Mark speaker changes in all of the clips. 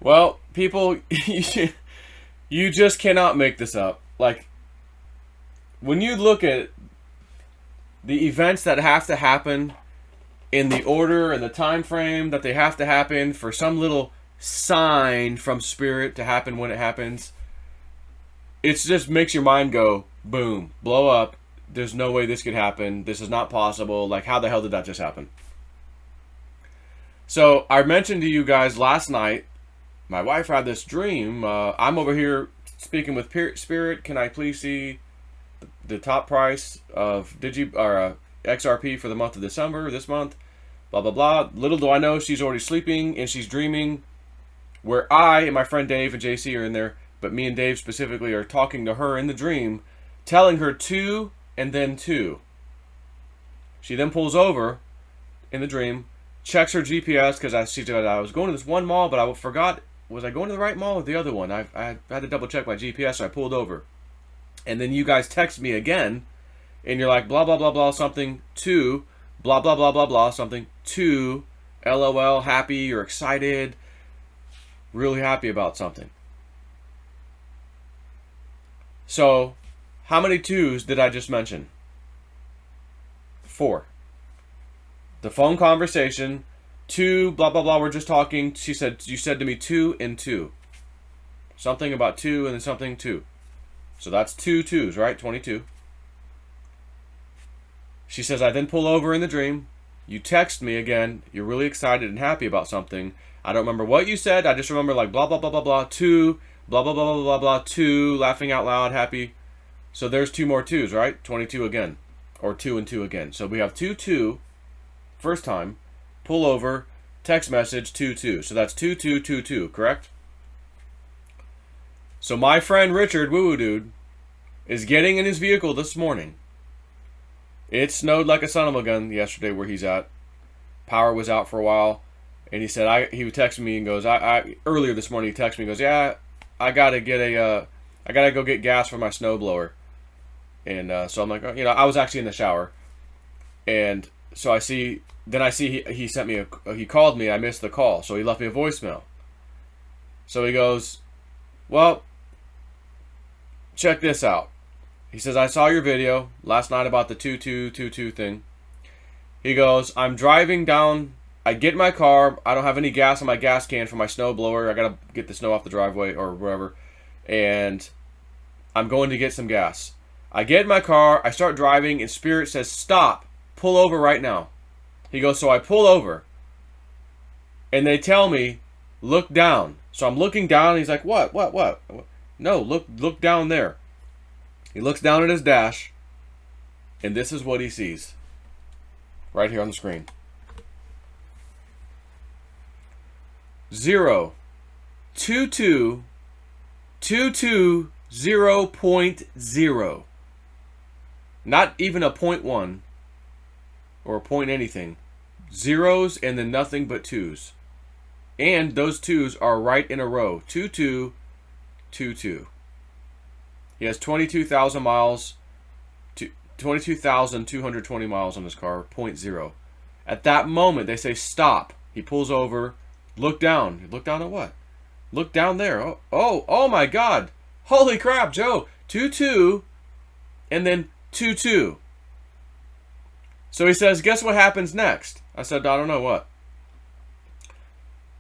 Speaker 1: Well, people, you just cannot make this up. Like, when you look at the events that have to happen in the order and the time frame that they have to happen for some little sign from spirit to happen when it happens, it just makes your mind go boom, blow up. There's no way this could happen. This is not possible. Like, how the hell did that just happen? So I mentioned to you guys last night, my wife had this dream. I'm over here speaking with spirit. Can I please see the top price of XRP for the month of December, this month? Blah, blah, blah. Little do I know, she's already sleeping and she's dreaming where I and my friend Dave and JC are in there, but me and Dave specifically are talking to her in the dream, telling her 2 and then 2. She then pulls over in the dream, checks her GPS because I was going to this one mall, but I forgot, was I going to the right mall or the other one? I had to double check my GPS, so I pulled over. And then you guys text me again, and you're like, blah, blah, blah, blah, something, 2, blah, blah, blah, blah, blah, something, 2, LOL, happy or excited, really happy about something. So, how many 2s did I just mention? 4. The phone conversation, 2, blah, blah, blah, we're just talking. You said to me 2 and 2. Something about 2 and then something 2. So that's 2 2s, right? 22. She says, I then pull over in the dream. You text me again. You're really excited and happy about something. I don't remember what you said. I just remember like blah, blah, blah, blah, blah, 2, blah, blah, blah, blah, blah, blah, 2, laughing out loud, happy. So there's 2 more 2s, right? 22 again. Or 2 and 2 again. So we have 2 2, first time, pull over, text message, 2 2. So that's 2 2 2 2, correct? So my friend Richard, woo-woo dude, is getting in his vehicle this morning. It snowed like a son of a gun yesterday where he's at. Power was out for a while. And he said, he would text me and goes, earlier this morning he texted me and goes, yeah, I gotta go get gas for my snowblower. And so I'm like, I was actually in the shower. And so he sent me he called me, I missed the call. So he left me a voicemail. So he goes, well, check this out. He says, I saw your video last night about the 2222 thing. He goes, I'm driving down, I get in my car, I don't have any gas in my gas can for my snow blower. I gotta get the snow off the driveway or wherever. And I'm going to get some gas. I get in my car, I start driving, and Spirit says, stop, pull over right now. He goes, so I pull over. And they tell me, look down. So I'm looking down, and he's like, what? No, look down there. He looks down at his dash, and this is what he sees. Right here on the screen. 0, 22, 22, 0.0. Not even a 0.1 or a point anything. Zeros and then nothing but 2s. And those 2s are right in a row. 22, 22. He has 22,000 miles, 22,220 miles on his car, 0.0. At that moment, they say stop. He pulls over. Look down. Look down at what? Look down there. Oh my God. Holy crap, Joe. 22 and then 22. So he says, guess what happens next? I said, I don't know what.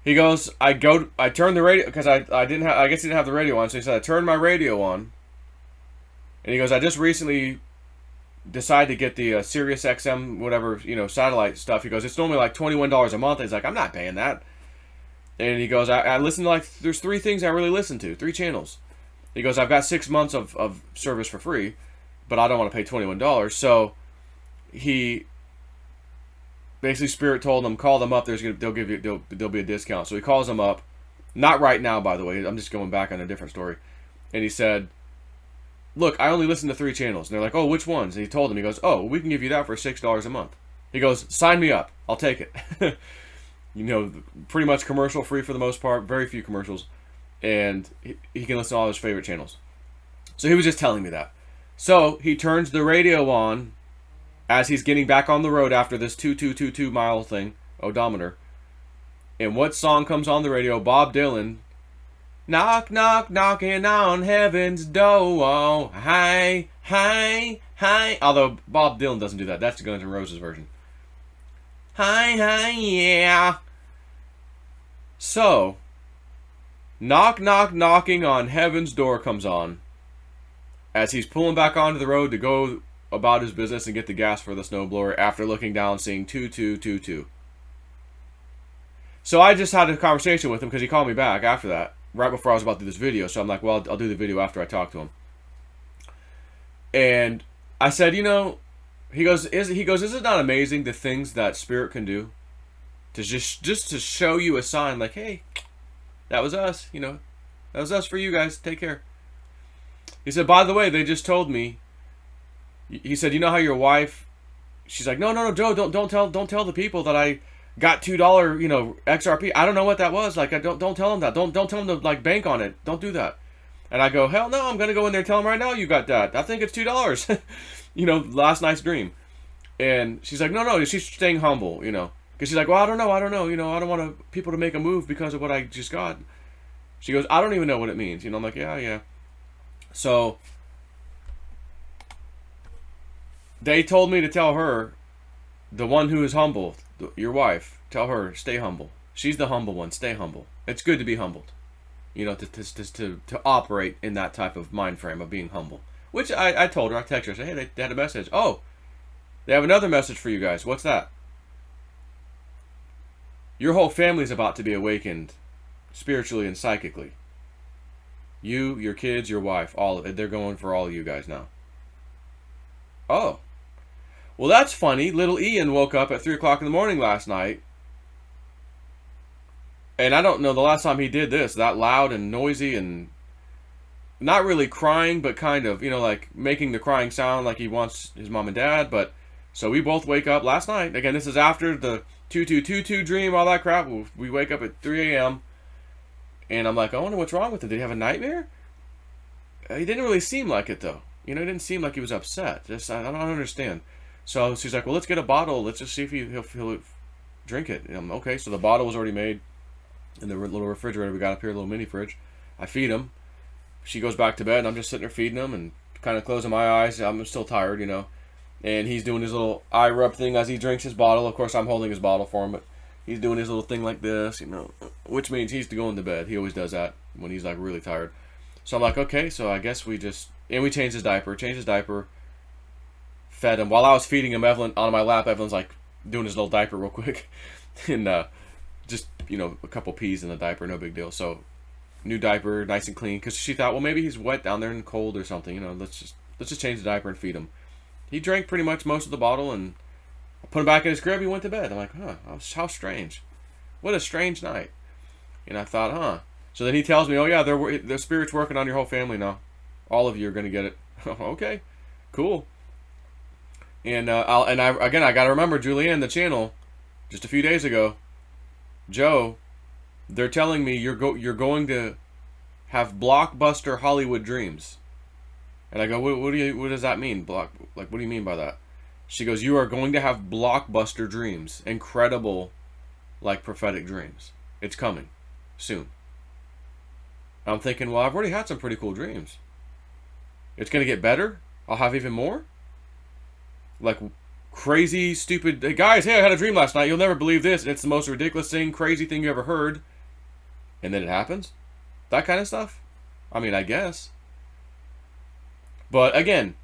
Speaker 1: He goes, I turn the radio, because I guess he didn't have the radio on, so he said, I turned my radio on. And he goes, I just recently decided to get the Sirius XM, whatever, satellite stuff. He goes, it's normally like $21 a month. He's like, I'm not paying that. And he goes, I listen to there's 3 things I really listen to, 3 channels. He goes, I've got 6 months of service for free, but I don't want to pay $21. So he basically, Spirit told him, call them up. There'll be a discount. So he calls them up. Not right now, by the way. I'm just going back on a different story. And he said, look, I only listen to 3 channels. And they're like, oh, which ones? And he told them, he goes, oh, we can give you that for $6 a month. He goes, sign me up. I'll take it. Pretty much commercial free for the most part. Very few commercials. And he can listen to all his favorite channels. So he was just telling me that. So he turns the radio on as he's getting back on the road after this 2222 mile thing, odometer. And what song comes on the radio? Bob Dylan, Knock, knock, knocking on heaven's door. Hi, hi, hi. Although Bob Dylan doesn't do that. That's the Guns N' Roses version. Hi, hi, yeah. So, knock, knock, knocking on heaven's door comes on as he's pulling back onto the road to go about his business and get the gas for the snowblower after looking down, seeing 2222. So I just had a conversation with him because he called me back after that, right before I was about to do this video. So I'm like, well, I'll do the video after I talk to him. And I said, you know, he goes, is it not amazing the things that Spirit can do? To just to show you a sign like, hey, that was us, you know, that was us for you guys. Take care. He said, by the way, they just told me. He said, you know how your wife? She's like, no, Joe, don't tell the people that I got $2, you know, XRP. I don't know what that was. Like, I don't tell them that. Don't tell them to like bank on it. Don't do that. And I go, hell no, I'm gonna go in there and tell them right now you got that. I think it's $2. You know, last night's dream. And she's like, no, she's staying humble, you know. Because she's like, well, I don't know, you know, I don't want people to make a move because of what I just got. She goes, I don't even know what it means. You know, I'm like, yeah. So, they told me to tell her, the one who is humble, your wife, tell her, stay humble. She's the humble one, stay humble. It's good to be humbled. You know, to operate in that type of mind frame of being humble. Which I told her, I texted her, I said, hey, they had a message. Oh, they have another message for you guys. What's that? Your whole family's about to be awakened spiritually and psychically. You, your kids, your wife, all of it. They're going for all of you guys now. Oh. Well, that's funny. Little Ian woke up at 3 o'clock in the morning last night. And I don't know the last time he did this. That loud and noisy and not really crying, but kind of, you know, like making the crying sound like he wants his mom and dad. But so we both wake up last night. Again, this is after the 2222 dream, all that crap. We wake up at 3 a.m. And I'm like, I wonder what's wrong with him. Did he have a nightmare? He didn't really seem like it, though. You know, it didn't seem like he was upset. Just, I don't understand. So she's like, well, let's get a bottle. Let's just see if he'll drink it. And I'm, okay, so the bottle was already made in the little refrigerator we got up here, a little mini fridge. I feed him. She goes back to bed, and I'm just sitting there feeding him and kind of closing my eyes. I'm still tired, you know. And he's doing his little eye rub thing as he drinks his bottle. Of course, I'm holding his bottle for him, but he's doing his little thing like this, you know, which means he's going to bed. He always does that when he's like really tired. So I'm like, okay, so I guess we changed his diaper, fed him. While I was feeding him, Evelyn, on my lap, Evelyn's like doing his little diaper real quick. And just, you know, a couple peas in the diaper, no big deal. So new diaper, nice and clean, because she thought, well, maybe he's wet down there and cold or something, you know, let's just change the diaper and feed him. He drank pretty much most of the bottle, and I put him back in his crib. He went to bed. I'm like, how strange. What a strange night. And I thought, So then he tells me, oh yeah, the Spirit's working on your whole family now. All of you are going to get it. Okay, cool. And I got to remember Julianne, the channel, just a few days ago. Joe, they're telling me you're going to have blockbuster Hollywood dreams. And I go, what does that mean? What do you mean by that? She goes, you are going to have blockbuster dreams. Incredible, like, prophetic dreams. It's coming soon. I'm thinking, well, I've already had some pretty cool dreams. It's going to get better? I'll have even more? Like, crazy, stupid, hey, guys, hey, I had a dream last night. You'll never believe this. It's the most ridiculous thing, crazy thing you ever heard. And then it happens? That kind of stuff? I mean, I guess. But again,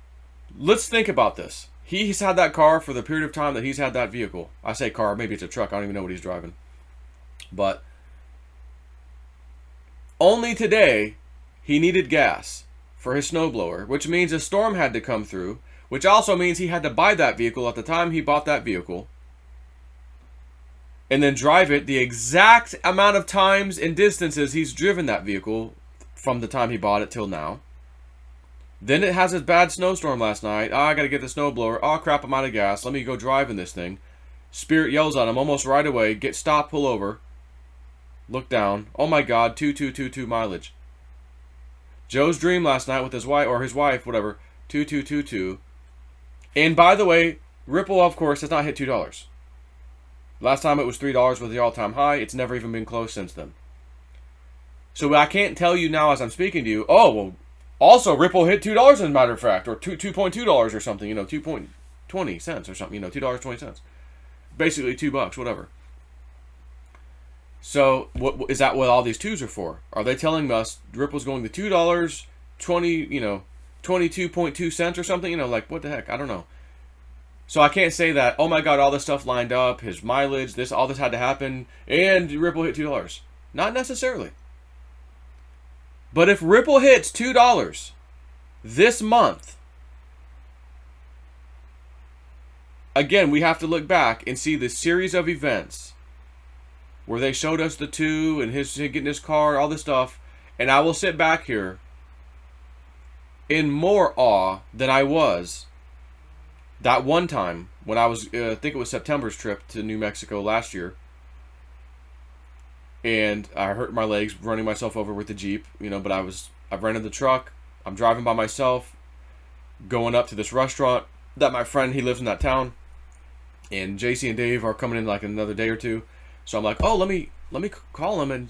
Speaker 1: let's think about this. He's had that car for the period of time that he's had that vehicle. I say car, maybe it's a truck. I don't even know what he's driving. But only today he needed gas for his snowblower, which means a storm had to come through, which also means he had to buy that vehicle at the time he bought that vehicle and then drive it the exact amount of times and distances he's driven that vehicle from the time he bought it till now. Then it has a bad snowstorm last night. I gotta get the snowblower. Oh crap, I'm out of gas. Let me go drive in this thing. Spirit yells at him almost right away. Stop, pull over. Look down. Oh my God, 2222 mileage. Joe's dream last night with his wife, whatever, 2222. And by the way, Ripple, of course, has not hit $2. Last time it was $3 with the all-time high. It's never even been close since then. So I can't tell you now as I'm speaking to you, oh, well, also Ripple hit $2 as a matter of fact, or $2.2 or something, 2.20 cents or something, $2.20. Basically $2, whatever. So what is that what all these twos are for? Are they telling us Ripple's going to $2, 22.2 cents or something? Like what the heck? I don't know. So I can't say that, oh my God, all this stuff lined up, his mileage, all this had to happen, and Ripple hit $2. Not necessarily. But if Ripple hits $2 this month, again, we have to look back and see the series of events where they showed us the two and his getting his car, all this stuff, and I will sit back here in more awe than I was that one time when I was, I think it was September's trip to New Mexico last year, and I hurt my legs running myself over with the Jeep, but I've rented the truck, I'm driving by myself, going up to this restaurant that my friend, he lives in that town, and JC and Dave are coming in like another day or two. So I'm like, oh, let me call him, and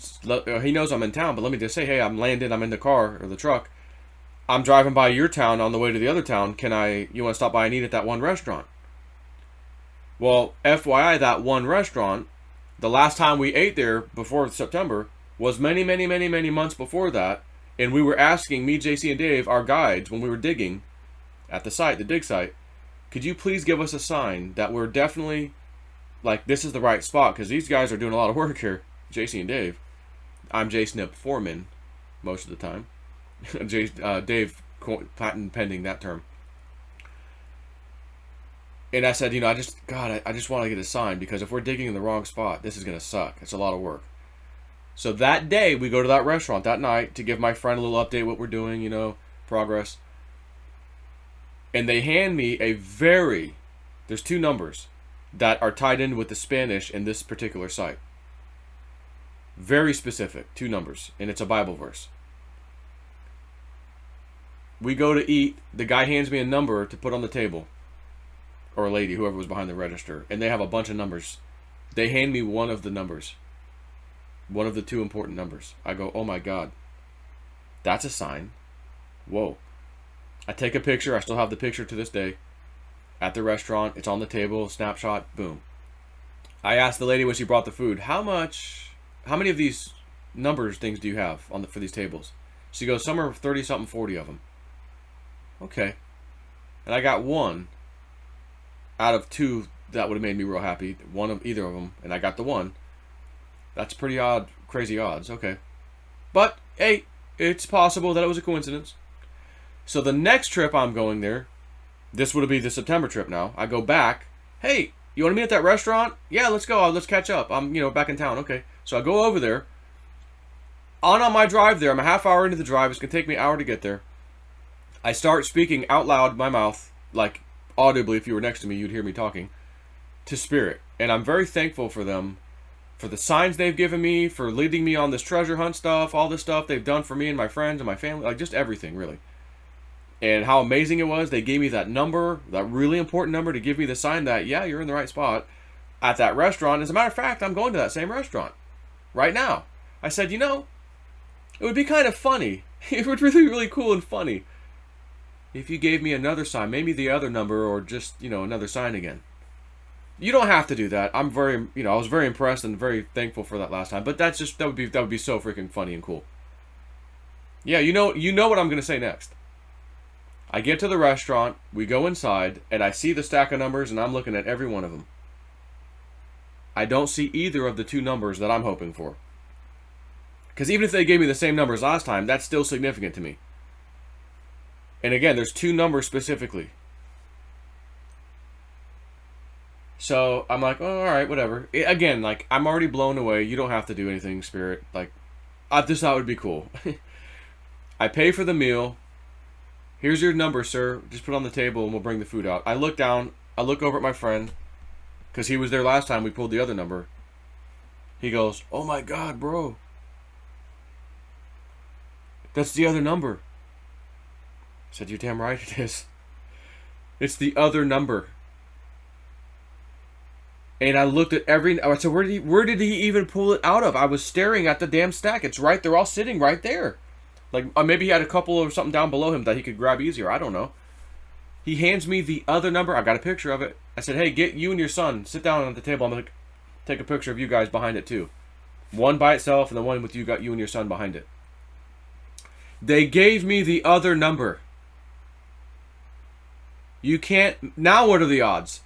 Speaker 1: he knows I'm in town, but let me just say, hey, I'm landed, I'm in the car or the truck. I'm driving by your town on the way to the other town. You want to stop by and eat at that one restaurant? Well, FYI, that one restaurant, the last time we ate there before September was many, many, many, many months before that. And we were asking, me, JC, and Dave, our guides, when we were digging at the site, the dig site, could you please give us a sign that we're definitely, like, this is the right spot? Because these guys are doing a lot of work here, JC and Dave. I'm J Snip Foreman most of the time. Dave, patent pending that term. And I said, I just want to get a sign, because if we're digging in the wrong spot, this is going to suck. It's a lot of work. So that day, we go to that restaurant that night to give my friend a little update what we're doing, progress. And they hand me there's two numbers that are tied in with the Spanish in this particular site. Very specific, two numbers, and it's a Bible verse. We go to eat, the guy hands me a number to put on the table. Or a lady, whoever was behind the register. And they have a bunch of numbers. They hand me one of the numbers. One of the two important numbers. I go, oh my God. That's a sign. Whoa. I take a picture. I still have the picture to this day. At the restaurant. It's on the table. Snapshot. Boom. I asked the lady when she brought the food, how many of these numbers things do you have for these tables? She goes, some are 30-something, 40 of them. Okay. And I got one out of two that would have made me real happy. One of either of them, and I got the one. That's pretty odd, crazy odds. Okay. But, hey, it's possible that it was a coincidence. So the next trip I'm going there, this would be the September trip now. I go back. Hey, you want to meet at that restaurant? Yeah, let's go. Let's catch up. I'm, back in town. Okay. So I go over there. On my drive there, I'm a half hour into the drive. It's going to take me an hour to get there. I start speaking out loud, my mouth, like audibly, if you were next to me, you'd hear me talking, to Spirit. And I'm very thankful for them, for the signs they've given me, for leading me on this treasure hunt stuff, all this stuff they've done for me and my friends and my family, like just everything, really. And how amazing it was. They gave me that number, that really important number, to give me the sign that, yeah, you're in the right spot at that restaurant. As a matter of fact, I'm going to that same restaurant right now. I said, it would be kind of funny. It would really, really cool and funny if you gave me another sign, maybe the other number, or just, another sign again. You don't have to do that. I was very impressed and very thankful for that last time. But that would be so freaking funny and cool. Yeah, you know what I'm gonna say next. I get to the restaurant, we go inside, and I see the stack of numbers, and I'm looking at every one of them. I don't see either of the two numbers that I'm hoping for. Because even if they gave me the same numbers last time, that's still significant to me. And again, there's two numbers specifically. So I'm like, oh, all right, whatever. Again, like, I'm already blown away. You don't have to do anything, Spirit. Like, I just thought it would be cool. I pay for the meal. Here's your number, sir. Just put it on the table and we'll bring the food out. I look down. I look over at my friend, because he was there last time we pulled the other number. He goes, oh my God, bro. That's the other number. I said, you're damn right it is. It's the other number. And I looked at I said, where did he even pull it out of? I was staring at the damn stack. It's right, they're all sitting right there. Like, maybe he had a couple or something down below him that he could grab easier. I don't know. He hands me the other number. I got a picture of it. I said, hey, get you and your son. Sit down at the table. I'm going to take a picture of you guys behind it too. One by itself and the one with you and your son behind it. They gave me the other number. You can't... Now what are the odds?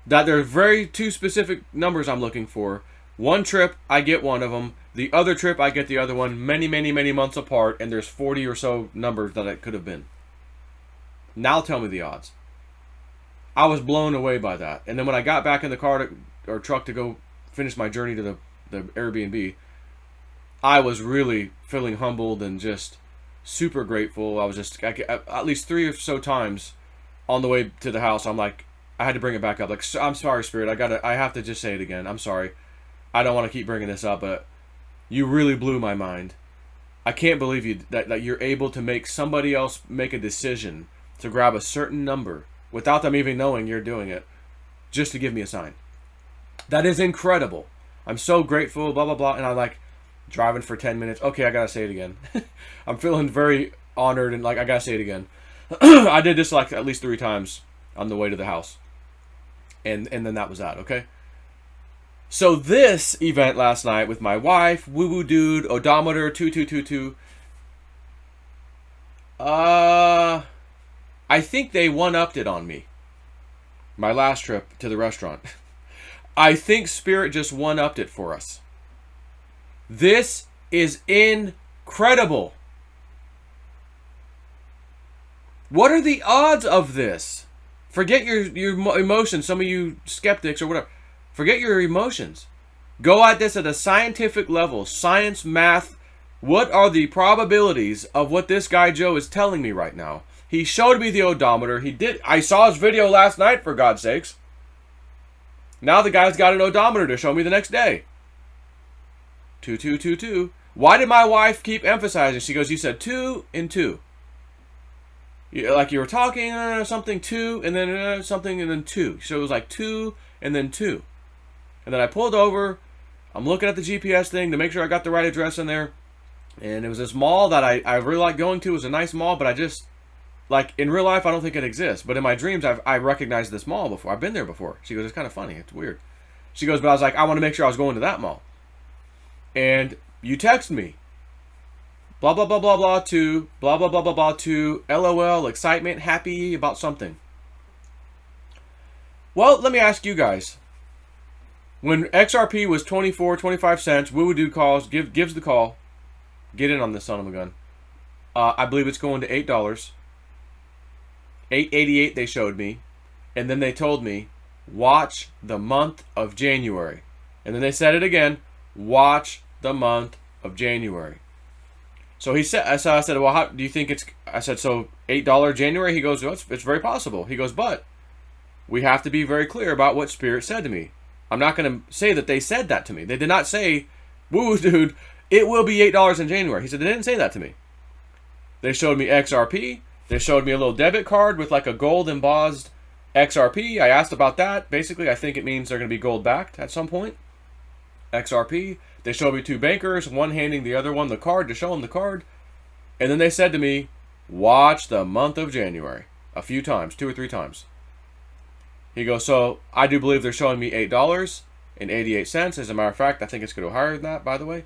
Speaker 1: That there's very two specific numbers I'm looking for. One trip, I get one of them. The other trip, I get the other one. Many, many, many months apart. And there's 40 or so numbers that it could have been. Now tell me the odds. I was blown away by that. And then when I got back in the car or truck to go finish my journey to the Airbnb, I was really feeling humbled and just super grateful. I was just, at least 3 or so times on the way to the house, I'm like, I had to bring it back up. Like, I'm sorry, Spirit. I have to just say it again. I'm sorry. I don't want to keep bringing this up, but you really blew my mind. I can't believe that you're able to make somebody else make a decision to grab a certain number without them even knowing you're doing it, just to give me a sign. That is incredible. I'm so grateful, blah, blah, blah. And I'm like, driving for 10 minutes. Okay, I got to say it again. I'm feeling very honored and like, I got to say it again. I did this like at least 3 times on the way to the house. And then that was that, okay? So this event last night with my wife, Woo Woo Dude, Odometer 2222. I think they one-upped it on me. My last trip to the restaurant. I think Spirit just one-upped it for us. This is incredible. What are the odds of this? Forget your emotions, some of you skeptics or whatever. Forget your emotions. Go at this at a scientific level. Science, math. What are the probabilities of what this guy Joe is telling me right now? He showed me the odometer. I saw his video last night, for God's sakes. Now the guy's got an odometer to show me the next day. 2222. Why did my wife keep emphasizing? She goes, you said 2 and 2. Like you were talking something 2 and then something and then 2. So it was like 2 and then 2. And then I pulled over. I'm looking at the GPS thing to make sure I got the right address in there. And it was this mall that I really like going to. It was a nice mall, but I just, like, in real life, I don't think it exists. But in my dreams, I recognized this mall before. I've been there before. She goes, it's kind of funny. It's weird. She goes, but I was like, I want to make sure I was going to that mall. And you text me. Blah, blah, blah, blah, blah, to, blah, blah, blah, blah, blah, to, LOL, excitement, happy about something. Well, let me ask you guys. When XRP was 24, 25 cents, Woo Woo Dude calls, gives the call. Get in on this son of a gun. I believe it's going to $8. $8.88 they showed me. And then they told me, watch the month of January. And then they said it again, watch the month of January. So he said, I said, well, how do you think it's, I said, so $8 January? He goes, well, it's very possible. He goes, but we have to be very clear about what Spirit said to me. I'm not going to say that they said that to me. They did not say, Woo Woo Dude, it will be $8 in January. He said, they didn't say that to me. They showed me XRP. They showed me a little debit card with like a gold embossed XRP. I asked about that. Basically, I think it means they're going to be gold backed at some point. XRP. They showed me 2 bankers, one handing the other one the card to show them the card. And then they said to me, watch the month of January. A few times, 2 or 3 times. He goes, so I do believe they're showing me $8.88. As a matter of fact, I think it's going to go higher than that, by the way.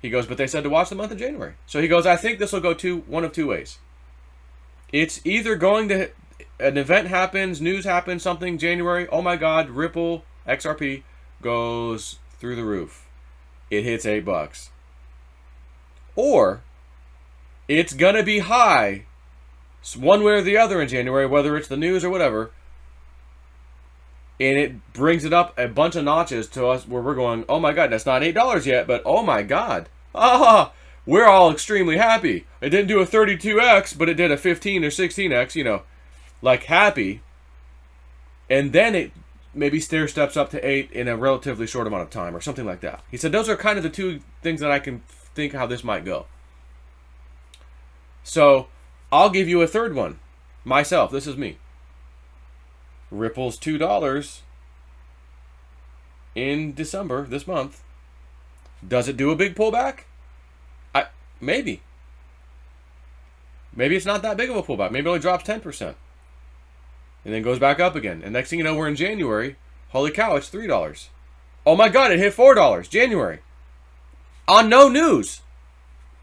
Speaker 1: He goes, but they said to watch the month of January. So he goes, I think this will go one of 2 ways. It's either going to, an event happens, news happens, something, January, oh my God, Ripple, XRP, goes through the roof. It hits $8. Or it's gonna be high, one way or the other in January, whether it's the news or whatever, and it brings it up a bunch of notches to us where we're going, oh my God, that's not $8 yet, but oh my God, we're all extremely happy. It didn't do a 32x, but it did a 15 or 16x, you know, like happy. And then it maybe stair steps up to 8 in a relatively short amount of time or something like that. He said those are kind of the 2 things that I can think how this might go. So I'll give you a third one myself. This is me. Ripple's $2 in December, this month. Does it do a big pullback? Maybe. Maybe it's not that big of a pullback. Maybe it only drops 10%. And then goes back up again. And next thing you know, we're in January. Holy cow, it's $3. Oh my God, it hit $4. January. On no news.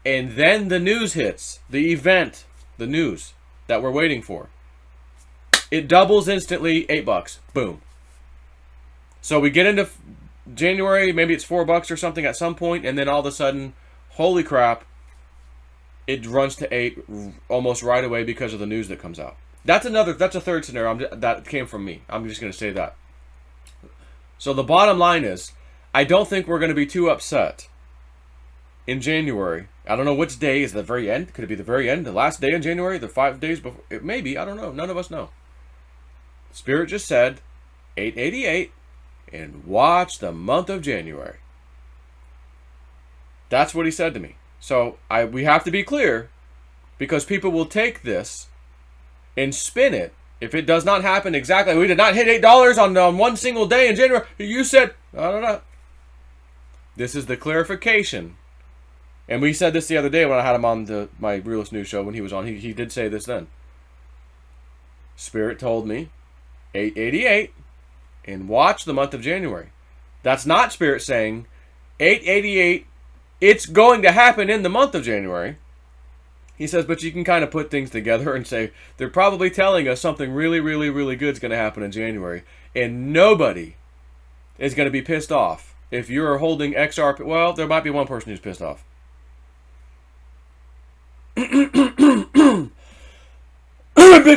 Speaker 1: And then the news hits. The event. The news that we're waiting for. It doubles instantly. $8. Boom. So we get into January. Maybe it's $4 or something at some point. And then all of a sudden, holy crap. It runs to 8 almost right away because of the news that comes out. That's a third scenario that came from me. I'm just going to say that. So the bottom line is, I don't think we're going to be too upset in January. I don't know which day is the very end. Could it be the very end, the last day in January, the 5 days before? Maybe, I don't know. None of us know. Spirit just said 888 and watch the month of January. That's what he said to me. So we have to be clear, because people will take this and spin it. If it does not happen exactly, we did not hit $8 on one single day in January. You said, no. This is the clarification. And we said this the other day when I had him on my Realist News show when he was on. He did say this then. Spirit told me 888 and watch the month of January. That's not Spirit saying 888. It's going to happen in the month of January. He says, but you can kind of put things together and say, they're probably telling us something really, really, really good is going to happen in January. And nobody is going to be pissed off if you're holding XRP. Well, there might be one person who's pissed off. Big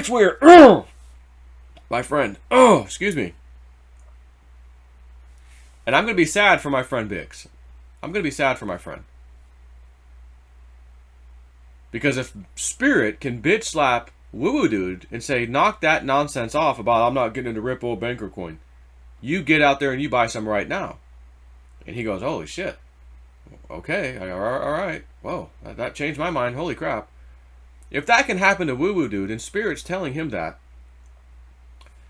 Speaker 1: weird. My friend. Oh, excuse me. And I'm going to be sad for my friend Bix. I'm going to be sad for my friend. Because if Spirit can bitch slap Woo-Woo Dude and say, knock that nonsense off about I'm not getting into Ripple Banker Coin. You get out there and you buy some right now. And he goes, holy shit. Okay, all right. Whoa, that changed my mind. Holy crap. If that can happen to Woo-Woo Dude and Spirit's telling him that,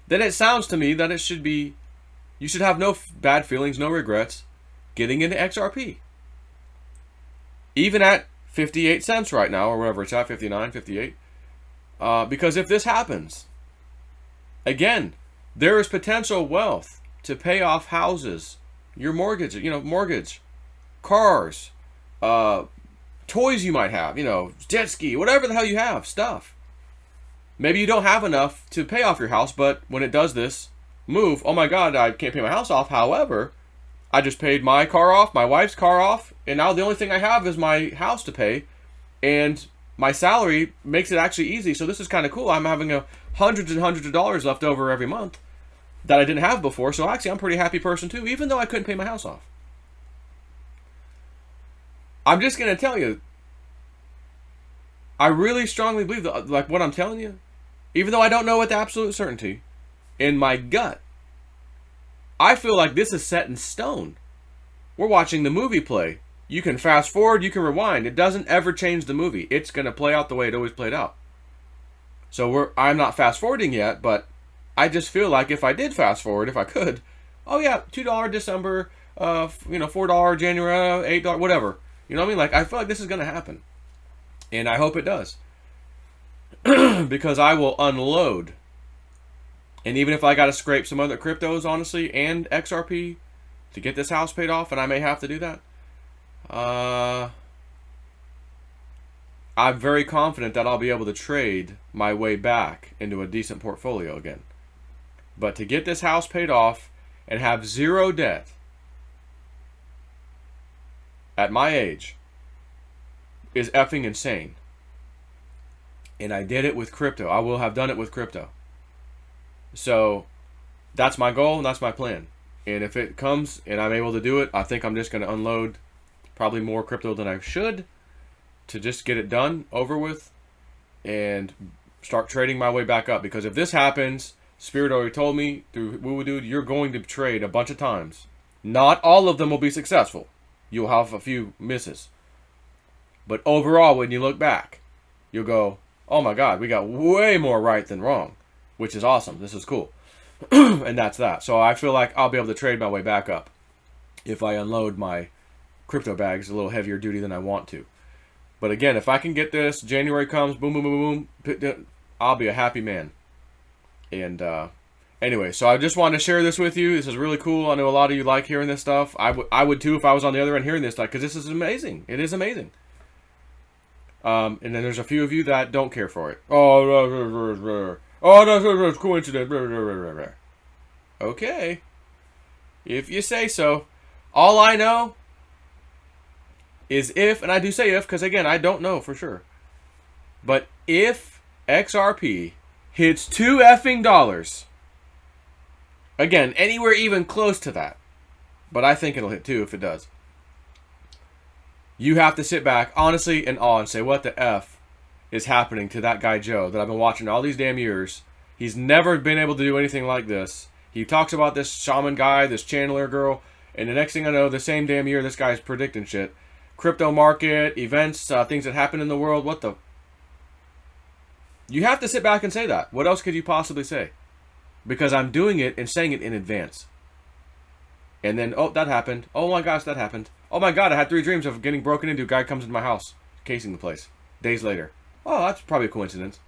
Speaker 1: then it sounds to me that it should be, you should have no bad feelings, no regrets getting into XRP. Even at 58 cents right now, or whatever it's at, 59, 58. Because if this happens, again, there is potential wealth to pay off houses, your mortgage, mortgage, cars, toys you might have, jet ski, whatever the hell you have, stuff. Maybe you don't have enough to pay off your house, but when it does this move, oh my God, I can't pay my house off. However, I just paid my car off, my wife's car off, and now the only thing I have is my house to pay, and my salary makes it actually easy. So this is kind of cool. I'm having hundreds and hundreds of dollars left over every month that I didn't have before. So actually, I'm a pretty happy person too, even though I couldn't pay my house off. I'm just going to tell you, I really strongly believe that, like what I'm telling you, even though I don't know with absolute certainty, in my gut, I feel like this is set in stone. We're watching the movie play. You can fast forward, you can rewind. It doesn't ever change the movie. It's going to play out the way it always played out. So I'm not fast forwarding yet, but I just feel like if I did fast forward, if I could, oh yeah, $2 December, $4 January, $8, whatever. You know what I mean? Like, I feel like this is going to happen. And I hope it does. Because I will unload. And even if I got to scrape some other cryptos, honestly, and XRP to get this house paid off, and I may have to do that, I'm very confident that I'll be able to trade my way back into a decent portfolio again. But to get this house paid off and have zero debt at my age is effing insane. And I did it with crypto. I will have done it with crypto. So that's my goal and that's my plan. And if it comes and I'm able to do it, I think I'm just going to unload probably more crypto than I should to just get it done, over with, and start trading my way back up. Because if this happens, Spirit already told me through Woo-Woo Dude, you're going to trade a bunch of times. Not all of them will be successful. You'll have a few misses. But overall, when you look back, you'll go, oh my God, we got way more right than wrong, which is awesome. This is cool. And that's that. So I feel like I'll be able to trade my way back up if I unload my crypto bags a little heavier duty than I want to. But again, if I can get this, January comes, boom, boom, boom, boom, I'll be a happy man. And anyway, so I just wanted to share this with you. This is really cool. I know a lot of you like hearing this stuff. I would too if I was on the other end hearing this stuff, because this is amazing. It is amazing. And then there's a few of you that don't care for it. Oh, that's coincidence. Okay. If you say so. All I know is if, and I do say if, because again, I don't know for sure. But if XRP hits $2 effing, again, anywhere even close to that, but I think it'll hit 2 if it does, you have to sit back, honestly, in awe and say, what the F is happening to that guy Joe that I've been watching all these damn years? He's never been able to do anything like this. He talks about this shaman guy, this channeler girl, and the next thing I know, the same damn year, this guy's predicting shit. Crypto market, events, things that happen in the world, what the... You have to sit back and say that. What else could you possibly say? Because I'm doing it and saying it in advance. And then, oh, that happened. Oh my gosh, that happened. Oh my god, I had 3 dreams of getting broken into. A guy comes into my house, casing the place. Days later. Oh, that's probably a coincidence.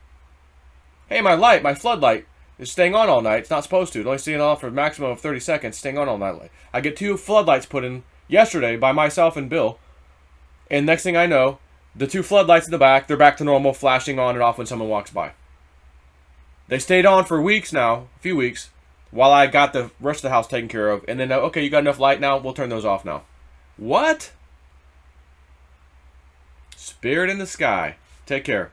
Speaker 1: Hey, my light, my floodlight, is staying on all night. It's not supposed to. It's only staying on for a maximum of 30 seconds, staying on all night. I get 2 floodlights put in yesterday by myself and Bill. And next thing I know, the 2 floodlights in the back, they're back to normal, flashing on and off when someone walks by. They stayed on for weeks now, a few weeks, while I got the rest of the house taken care of. And then, okay, you got enough light now, we'll turn those off now. What? Spirit in the sky. Take care.